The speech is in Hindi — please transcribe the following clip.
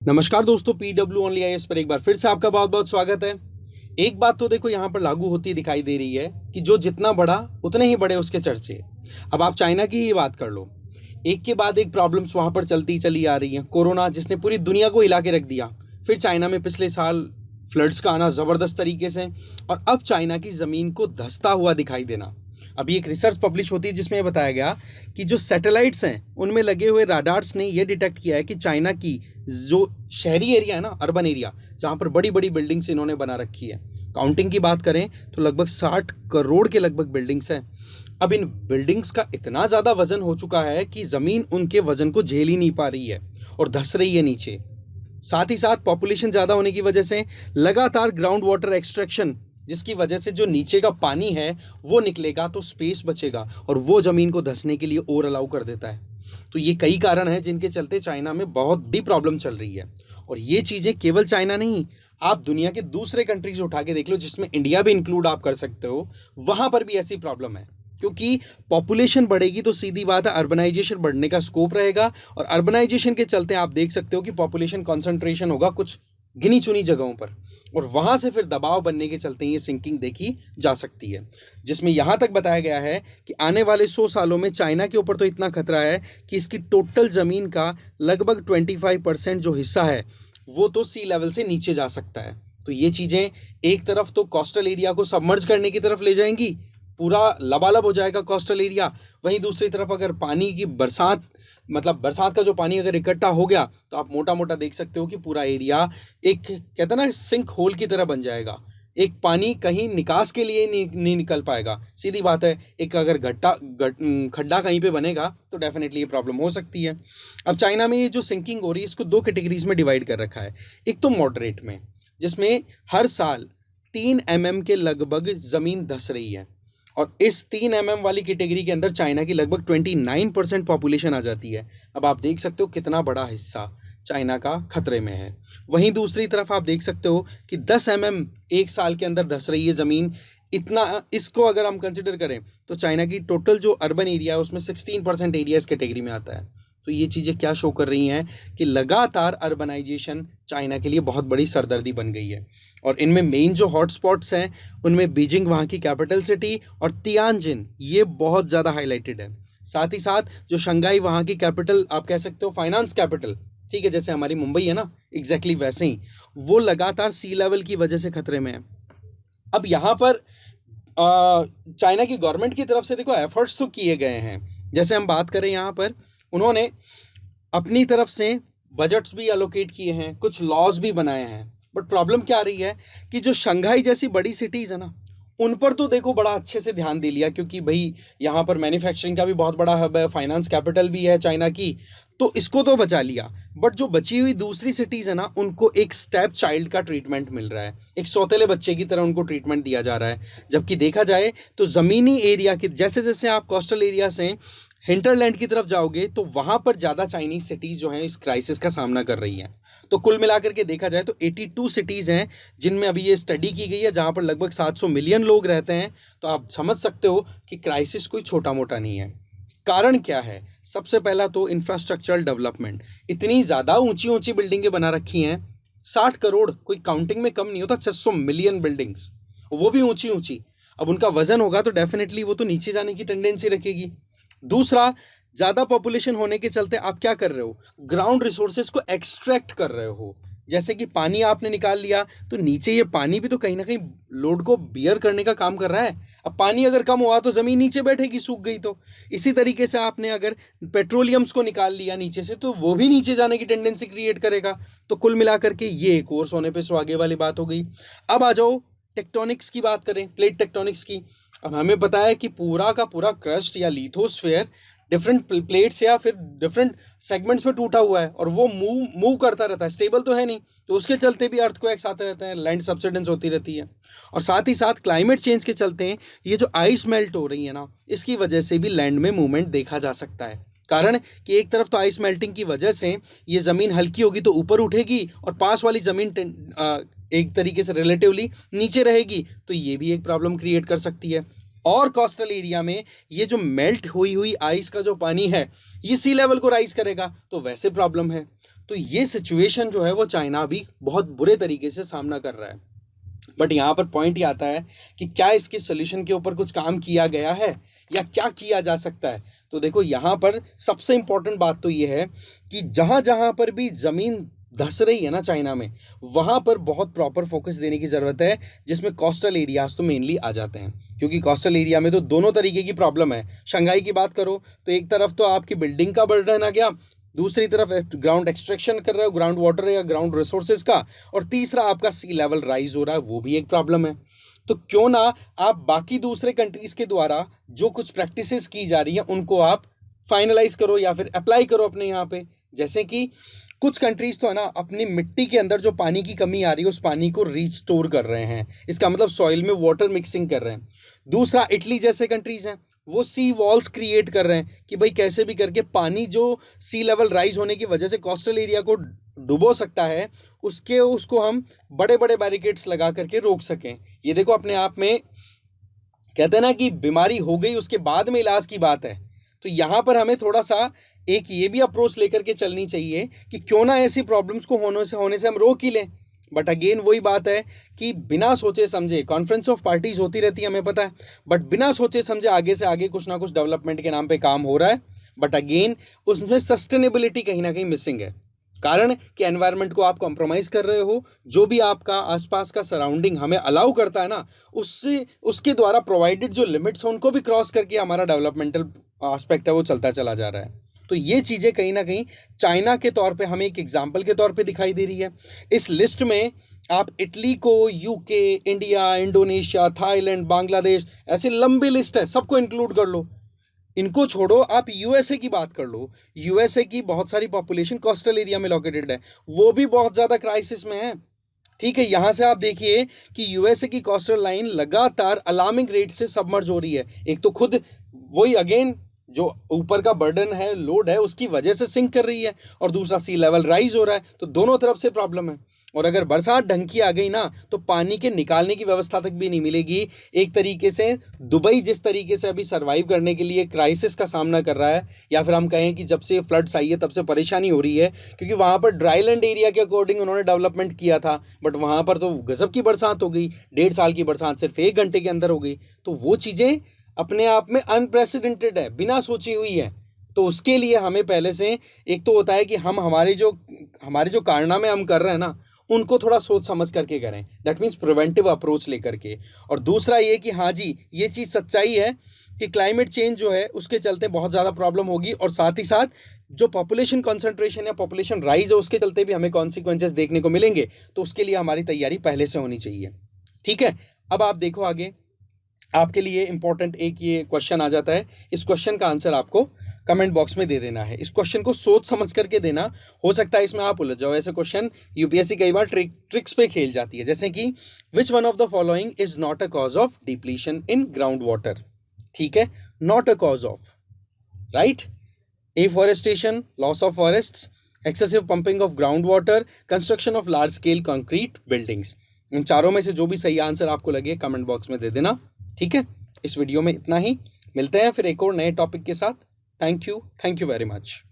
नमस्कार दोस्तों, पीडब्ल्यू ओनली आईएएस पर एक बार फिर से आपका बहुत बहुत स्वागत है। एक बात तो देखो यहाँ पर लागू होती दिखाई दे रही है कि जो जितना बड़ा उतने ही बड़े उसके चर्चे। अब आप चाइना की ही बात कर लो, एक के बाद एक प्रॉब्लम्स वहाँ पर चलती चली आ रही हैं। कोरोना जिसने पूरी दुनिया को हिला के रख दिया, फिर चाइना में पिछले साल फ्लड्स का आना ज़बरदस्त तरीके से, और अब चाइना की ज़मीन को धंसता हुआ दिखाई देना। अभी एक रिसर्च पब्लिश होती है जिसमें यह बताया गया कि जो सैटेलाइट्स हैं उनमें लगे हुए राडार्स ने यह डिटेक्ट किया है कि चाइना की जो शहरी एरिया है ना, अर्बन एरिया, जहाँ पर बड़ी बड़ी बिल्डिंग्स इन्होंने बना रखी है, काउंटिंग की बात करें तो लगभग 60 करोड़ के लगभग बिल्डिंग्स हैं। अब इन बिल्डिंग्स का इतना ज़्यादा वजन हो चुका है कि ज़मीन उनके वजन को झेल ही नहीं पा रही है और धंस रही है नीचे। साथ ही साथ पॉपुलेशन ज़्यादा होने की वजह से लगातार ग्राउंड वाटर एक्सट्रैक्शन, जिसकी वजह से जो नीचे का पानी है वो निकलेगा तो स्पेस बचेगा और वो ज़मीन को धंसने के लिए और अलाउ कर देता है। तो ये कई कारण हैं जिनके चलते चाइना में बहुत बड़ी प्रॉब्लम चल रही है। और ये चीज़ें केवल चाइना नहीं, आप दुनिया के दूसरे कंट्रीज उठा के देख लो, जिसमें इंडिया भी इंक्लूड आप कर सकते हो, वहाँ पर भी ऐसी प्रॉब्लम है। क्योंकि पॉपुलेशन बढ़ेगी तो सीधी बात है अर्बनाइजेशन बढ़ने का स्कोप रहेगा, और अर्बनाइजेशन के चलते आप देख सकते हो कि पॉपुलेशन कॉन्सेंट्रेशन होगा कुछ गिनी चुनी जगहों पर, और वहाँ से फिर दबाव बनने के चलते ये सिंकिंग देखी जा सकती है। जिसमें यहाँ तक बताया गया है कि आने वाले 100 सालों में चाइना के ऊपर तो इतना खतरा है कि इसकी टोटल ज़मीन का लगभग 25% जो हिस्सा है वो तो सी लेवल से नीचे जा सकता है। तो ये चीज़ें एक तरफ तो कोस्टल एरिया को सबमर्ज करने की तरफ ले जाएंगी, पूरा लबालब हो जाएगा कोस्टल एरिया। वहीं दूसरी तरफ अगर पानी की बरसात, मतलब बरसात का जो पानी अगर इकट्ठा हो गया तो आप मोटा मोटा देख सकते हो कि पूरा एरिया एक, कहते हैं ना, सिंक होल की तरह बन जाएगा। एक पानी कहीं निकास के लिए नहीं निकल पाएगा। सीधी बात है, एक अगर खड्डा कहीं पे बनेगा तो डेफिनेटली ये प्रॉब्लम हो सकती है। अब चाइना में ये जो सिंकिंग हो रही है इसको 2 कैटेगरीज में डिवाइड कर रखा है। एक तो मॉडरेट में, जिसमें हर साल 3 mm के लगभग ज़मीन धंस रही है, और इस 3 mm वाली कैटेगरी के अंदर चाइना की लगभग 29% पॉपुलेशन आ जाती है। अब आप देख सकते हो कितना बड़ा हिस्सा चाइना का खतरे में है। वहीं दूसरी तरफ आप देख सकते हो कि 10 mm एक साल के अंदर धंस रही है ज़मीन। इतना, इसको अगर हम कंसिडर करें तो चाइना की टोटल जो अर्बन एरिया है उसमें 16% एरिया इस कैटेगरी में आता है। तो ये चीज़ें क्या शो कर रही हैं कि लगातार अर्बनाइजेशन चाइना के लिए बहुत बड़ी सरदर्दी बन गई है। और इनमें मेन जो हॉटस्पॉट्स हैं उनमें बीजिंग वहाँ की कैपिटल सिटी और तियानजिन ये बहुत ज़्यादा हाईलाइटेड है। साथ ही साथ जो शंघाई वहाँ की कैपिटल, आप कह सकते हो फाइनेंस कैपिटल, ठीक है, जैसे हमारी मुंबई है ना, एग्जैक्टली वैसे ही, वो लगातार सी लेवल की वजह से खतरे में है। अब यहाँ पर चाइना की गवर्नमेंट की तरफ से देखो एफर्ट्स तो किए गए हैं। जैसे हम बात करें यहाँ पर, उन्होंने अपनी तरफ से बजट्स भी एलोकेट किए हैं, कुछ लॉज भी बनाए हैं। बट प्रॉब्लम क्या आ रही है कि जो शंघाई जैसी बड़ी सिटीज़ है ना, उन पर तो देखो बड़ा अच्छे से ध्यान दे लिया, क्योंकि भाई यहाँ पर मैन्युफैक्चरिंग का भी बहुत बड़ा हब है, फाइनेंस कैपिटल भी है चाइना की, तो इसको तो बचा लिया। बट जो बची हुई दूसरी सिटीज़ है ना, उनको एक स्टेप चाइल्ड का ट्रीटमेंट मिल रहा है, एक सौतेले बच्चे की तरह उनको ट्रीटमेंट दिया जा रहा है। जबकि देखा जाए तो ज़मीनी एरिया की, जैसे जैसे आप कोस्टल एरिया से हिंटरलैंड की तरफ जाओगे तो वहाँ पर ज़्यादा चाइनीज़ सिटीज़ जो हैं इस क्राइसिस का सामना कर रही हैं। तो कुल मिलाकर के देखा जाए तो 82 सिटीज़ हैं जिनमें अभी ये स्टडी की गई है, जहाँ पर लगभग 700 मिलियन लोग रहते हैं। तो आप समझ सकते हो कि क्राइसिस कोई छोटा मोटा नहीं है। कारण क्या है? सबसे पहला तो इंफ्रास्ट्रक्चरल डेवलपमेंट। इतनी ज़्यादा ऊंची ऊंची बिल्डिंगें बना रखी हैं, 60 करोड़, कोई काउंटिंग में कम नहीं होता, 600 मिलियन बिल्डिंग्स, वो भी ऊंची ऊंची। अब उनका वजन होगा तो डेफिनेटली वो तो नीचे जाने की टेंडेंसी रखेगी। दूसरा, ज़्यादा पॉपुलेशन होने के चलते आप क्या कर रहे हो, ग्राउंड रिसोर्सेज को एक्सट्रैक्ट कर रहे हो। जैसे कि पानी आपने निकाल लिया तो नीचे ये पानी भी तो कहीं ना कहीं लोड को बियर करने का काम कर रहा है। अब पानी अगर कम हुआ तो ज़मीन नीचे बैठेगी, सूख गई तो। इसी तरीके से आपने अगर पेट्रोलियम्स को निकाल लिया नीचे से तो वो भी नीचे जाने की टेंडेंसी क्रिएट करेगा। तो कुल मिलाकर के ये एक और सोने पे सुहागे वाली बात हो गई। अब आ जाओ टेक्टोनिक्स की बात करें, प्लेट टेक्टोनिक्स की। अब हमें पता है कि पूरा का पूरा क्रस्ट या लिथोस्फेयर डिफरेंट प्लेट्स या फिर डिफरेंट सेगमेंट्स में टूटा हुआ है, और वो मूव करता रहता है, स्टेबल तो है नहीं। तो उसके चलते भी अर्थक्वेक्स आते रहते हैं, लैंड सब्सिडेंस होती रहती है। और साथ ही साथ क्लाइमेट चेंज के चलते ये जो आइस मेल्ट हो रही है ना, इसकी वजह से भी लैंड में मूवमेंट देखा जा सकता है। कारण कि एक तरफ तो आइस मेल्टिंग की वजह से ये ज़मीन हल्की होगी तो ऊपर उठेगी, और पास वाली ज़मीन एक तरीके से रिलेटिवली नीचे रहेगी, तो ये भी एक प्रॉब्लम क्रिएट कर सकती है। और कोस्टल एरिया में ये जो मेल्ट हुई हुई आइस का जो पानी है ये सी लेवल को राइज करेगा, तो वैसे प्रॉब्लम है। तो ये सिचुएशन जो है वो चाइना भी बहुत बुरे तरीके से सामना कर रहा है। बट यहाँ पर पॉइंट ये आता है कि क्या इसके सोल्यूशन के ऊपर कुछ काम किया गया है या क्या किया जा सकता है। तो देखो यहाँ पर सबसे इंपॉर्टेंट बात तो ये है कि जहाँ जहाँ पर भी ज़मीन धस रही है ना चाइना में, वहाँ पर बहुत प्रॉपर फोकस देने की ज़रूरत है, जिसमें कोस्टल एरियाज तो मेनली आ जाते हैं, क्योंकि कोस्टल एरिया में तो दोनों तरीके की प्रॉब्लम है। शंघाई की बात करो तो एक तरफ तो आपकी बिल्डिंग का बर्डन आ गया, दूसरी तरफ ग्राउंड एक्सट्रैक्शन कर रहे हो, ग्राउंड वाटर या ग्राउंड रिसोर्सेज का, और तीसरा आपका सी लेवल राइज हो रहा है, वो भी एक प्रॉब्लम है। तो क्यों ना आप बाकी दूसरे कंट्रीज के द्वारा जो कुछ प्रैक्टिसेस की जा रही है उनको आप फाइनलाइज करो या फिर अप्लाई करो अपने यहाँ पे। जैसे कि कुछ कंट्रीज तो है ना अपनी मिट्टी के अंदर जो पानी की कमी आ रही है उस पानी को रिस्टोर कर रहे हैं, इसका मतलब सॉइल में वाटर मिक्सिंग कर रहे हैं। दूसरा, इटली जैसे कंट्रीज हैं वो सी वॉल्स क्रिएट कर रहे हैं कि भाई कैसे भी करके पानी जो सी लेवल राइज होने की वजह से कोस्टल एरिया को डुबो सकता है, उसको हम बड़े बड़े बैरिकेड्स लगा करके रोक सकें। ये देखो अपने आप में कहते हैं ना कि बीमारी हो गई उसके बाद में इलाज की बात है। तो यहाँ पर हमें थोड़ा सा एक ये भी अप्रोच लेकर के चलनी चाहिए कि क्यों ना ऐसी प्रॉब्लम्स को होने से हम रोक ही लें। बट अगेन वही बात है कि बिना सोचे समझे कॉन्फ्रेंस ऑफ पार्टीज होती रहती है, हमें पता है, बट बिना सोचे समझे आगे से आगे कुछ ना कुछ डेवलपमेंट के नाम पे काम हो रहा है, बट अगेन उसमें सस्टेनेबिलिटी कहीं ना कहीं मिसिंग है। कारण कि एनवायरनमेंट को आप कॉम्प्रोमाइज कर रहे हो, जो भी आपका आसपास का सराउंडिंग हमें अलाउ करता है ना, उससे उसके द्वारा प्रोवाइडेड जो लिमिट्स हैं उनको भी क्रॉस करके हमारा डेवलपमेंटल एस्पेक्ट है वो चलता चला जा रहा है। तो ये चीज़ें कहीं ना कहीं चाइना के तौर पे हमें एक एग्जाम्पल के तौर पे दिखाई दे रही है। इस लिस्ट में आप इटली को, UK, India, Indonesia, Thailand, Bangladesh, ऐसी लंबी लिस्ट है, सबको इंक्लूड कर लो। इनको छोड़ो, आप यूएसए की बात कर लो। यूएसए की बहुत सारी पॉपुलेशन कोस्टल एरिया में लोकेटेड है, वो भी बहुत ज़्यादा क्राइसिस में है। ठीक है, यहाँ से आप देखिए कि यूएसए की कोस्टल लाइन लगातार अलार्मिंग रेट से सबमर्ज हो रही है। एक तो खुद वही अगेन जो ऊपर का बर्डन है, लोड है, उसकी वजह से सिंक कर रही है, और दूसरा सी लेवल राइज हो रहा है, तो दोनों तरफ से प्रॉब्लम है। और अगर बरसात ढंग की आ गई ना तो पानी के निकालने की व्यवस्था तक भी नहीं मिलेगी। एक तरीके से दुबई जिस तरीके से अभी सर्वाइव करने के लिए क्राइसिस का सामना कर रहा है, या फिर हम कहें कि जब से फ्लड्स आई है तब से परेशानी हो रही है, क्योंकि वहाँ पर ड्राईलैंड एरिया के अकॉर्डिंग उन्होंने डेवलपमेंट किया था, बट वहाँ पर तो गजब की बरसात हो गई, 1.5 साल की बरसात सिर्फ 1 घंटे के अंदर हो गई। तो वो चीज़ें अपने आप में अनप्रेसिडेंटेड है, बिना सोची हुई है। तो उसके लिए हमें पहले से एक तो होता है कि हम हमारे जो कारनामे हम कर रहे हैं ना उनको थोड़ा सोच समझ करके करें, दैट मीन्स प्रिवेंटिव अप्रोच लेकर के। और दूसरा ये कि हाँ जी, ये चीज़ सच्चाई है कि क्लाइमेट चेंज जो है उसके चलते बहुत ज़्यादा प्रॉब्लम होगी, और साथ ही साथ जो पॉपुलेशन कंसंट्रेशन या पॉपुलेशन राइज है उसके चलते भी हमें कॉन्सिक्वेंसेस देखने को मिलेंगे। तो उसके लिए हमारी तैयारी पहले से होनी चाहिए। ठीक है, अब आप देखो आगे आपके लिए इंपॉर्टेंट एक ये क्वेश्चन आ जाता है। इस क्वेश्चन का आंसर आपको कमेंट बॉक्स में दे देना है। इस क्वेश्चन को सोच समझ करके देना, हो सकता है इसमें आप उलझ जाओ। ऐसे क्वेश्चन यूपीएससी कई बार ट्रिक्स पे खेल जाती है, जैसे कि which one of the following is not a cause of depletion in ground water. ठीक है, not a cause of, right? Afforestation, loss of forests, excessive pumping of ground water, construction of large scale concrete buildings. इन चारों में से जो भी सही आंसर आपको लगे कमेंट बॉक्स में दे देना। ठीक है, इस वीडियो में इतना ही, मिलते हैं फिर एक और नए टॉपिक के साथ। Thank you very much.